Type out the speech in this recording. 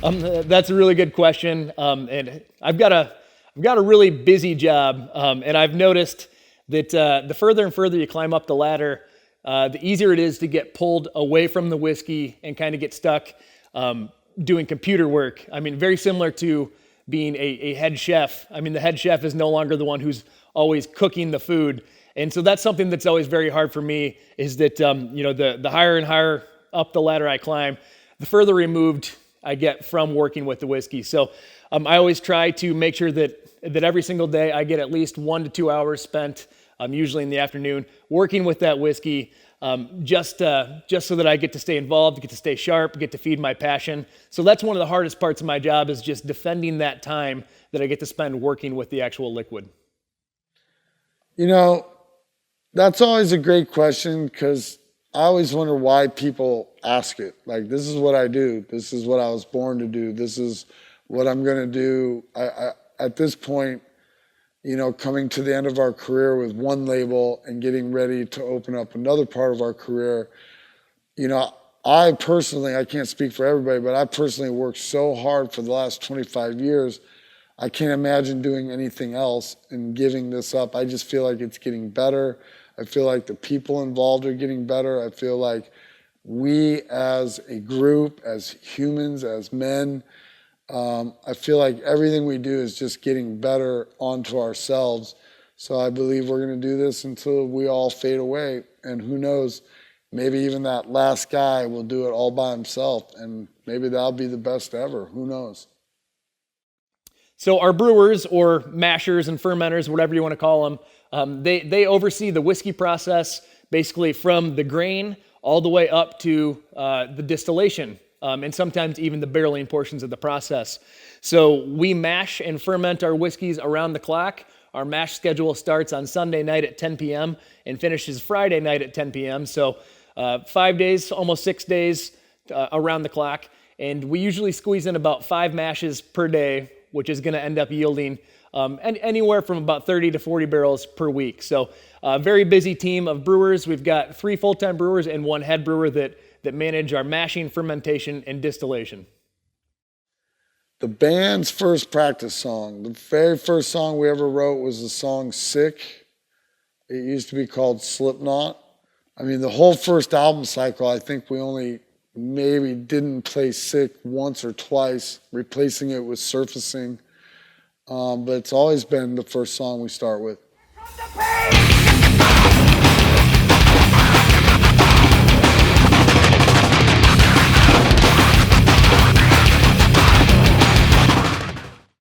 That's a really good question, and I've got a really busy job, and I've noticed that the further and further you climb up the ladder, the easier it is to get pulled away from the whiskey and kind of get stuck doing computer work. I mean, very similar to being a head chef. I mean, the head chef is no longer the one who's always cooking the food, and so that's something that's always very hard for me. Is that the higher and higher up the ladder I climb, the further removed I get from working with the whiskey. So I always try to make sure that every single day I get at least 1 to 2 hours spent, usually in the afternoon, working with that whiskey, just so that I get to stay involved, get to stay sharp, get to feed my passion. So that's one of the hardest parts of my job, is just defending that time that I get to spend working with the actual liquid. That's always a great question, because I always wonder why people ask it. Like, this is what I do. This is what I was born to do. This is what I'm going to do. At this point, coming to the end of our career with one label and getting ready to open up another part of our career, I personally, I can't speak for everybody, but I personally worked so hard for the last 25 years. I can't imagine doing anything else and giving this up. I just feel like it's getting better. I feel like the people involved are getting better. I feel like we as a group, as humans, as men, I feel like everything we do is just getting better onto ourselves. So I believe we're going to do this until we all fade away. And who knows, maybe even that last guy will do it all by himself, and maybe that'll be the best ever. Who knows? So our brewers, or mashers and fermenters, whatever you want to call them, they oversee the whiskey process, basically from the grain all the way up to the distillation, and sometimes even the barreling portions of the process. So we mash and ferment our whiskeys around the clock. Our mash schedule starts on Sunday night at 10 p.m. and finishes Friday night at 10 p.m. So 5 days, almost 6 days around the clock. And we usually squeeze in about 5 mashes per day, which is going to end up yielding anywhere from about 30 to 40 barrels per week. So a very busy team of brewers. We've got 3 full-time brewers and 1 head brewer that manage our mashing, fermentation, and distillation. The band's first practice song, the very first song we ever wrote, was the song Sick. It used to be called Slipknot. I mean, the whole first album cycle, I think we only maybe didn't play Sick once or twice, replacing it with Surfacing. But it's always been the first song we start with.